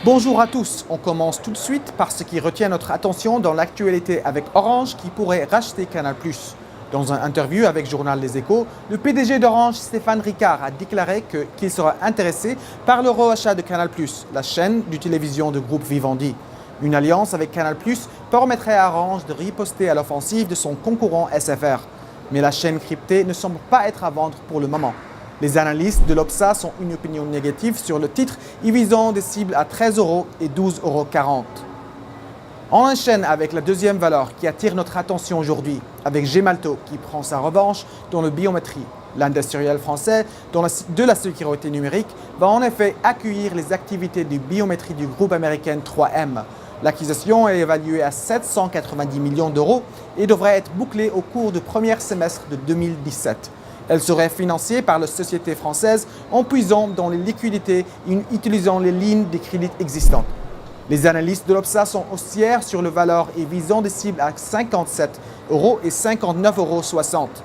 Bonjour à tous, on commence tout de suite par ce qui retient notre attention dans l'actualité avec Orange qui pourrait racheter Canal+. Dans une interview avec Journal Les Échos, le PDG d'Orange, Stéphane Ricard, a déclaré qu'il sera intéressé par le rachat de Canal+, la chaîne de télévision du groupe Vivendi. Une alliance avec Canal+, permettrait à Orange de riposter à l'offensive de son concurrent SFR. Mais la chaîne cryptée ne semble pas être à vendre pour le moment. Les analystes de l'Obsa ont une opinion négative sur le titre, y visant des cibles à 13 € et 12,40 €. On enchaîne avec la deuxième valeur qui attire notre attention aujourd'hui, avec Gemalto qui prend sa revanche dans le biométrie. L'industriel français de la sécurité numérique va en effet accueillir les activités de biométrie du groupe américain 3M. L'acquisition est évaluée à 790 millions d'euros et devrait être bouclée au cours du premier semestre de 2017. Elle serait financée par la société française en puisant dans les liquidités et en utilisant les lignes de crédit existantes. Les analystes de l'Obsa sont haussières sur le valeur et visant des cibles à 57 € et 59,60 €.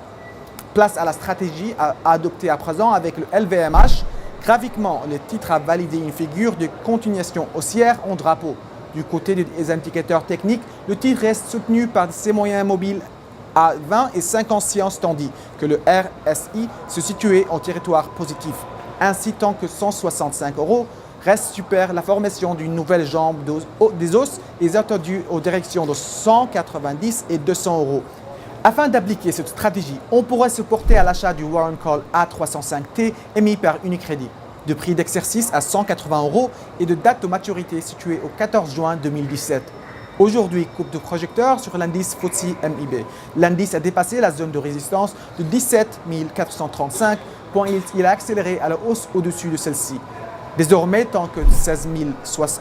Place à la stratégie à adopter à présent avec le LVMH. Graphiquement, le titre a validé une figure de continuation haussière en drapeau. Du côté des indicateurs techniques, le titre reste soutenu par ses moyens mobiles à 20 et 50 séances, tandis que le RSI se situait en territoire positif. Ainsi, tant que 165 € reste super, la formation d'une nouvelle jambe des os est attendue aux directions de 190 et 200 €. Afin d'appliquer cette stratégie, on pourrait se porter à l'achat du Warren Call A305T émis par Unicredit, de prix d'exercice à 180 € et de date de maturité située au 14 juin 2017. Aujourd'hui, coupe de projecteur sur l'indice FTSE MIB. L'indice a dépassé la zone de résistance de 17 435 points. Il a accéléré à la hausse au-dessus de celle-ci. Désormais, tant que 16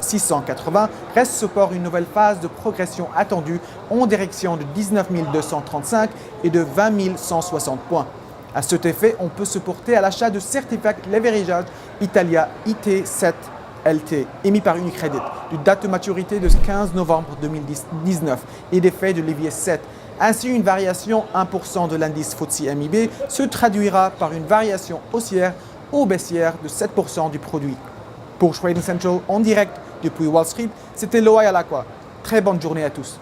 680 reste support, une nouvelle phase de progression attendue en direction de 19 235 et de 20 160 points. À cet effet, on peut se porter à l'achat de certificats leveragage Italia IT7LT émis par Unicredit, de date de maturité de 15 novembre 2019 et d'effet de levier 7. Ainsi, une variation 1% de l'indice FTSE MIB se traduira par une variation haussière ou baissière de 7% du produit. Pour Trading Central en direct depuis Wall Street, c'était Loïc Alacqua. Très bonne journée à tous.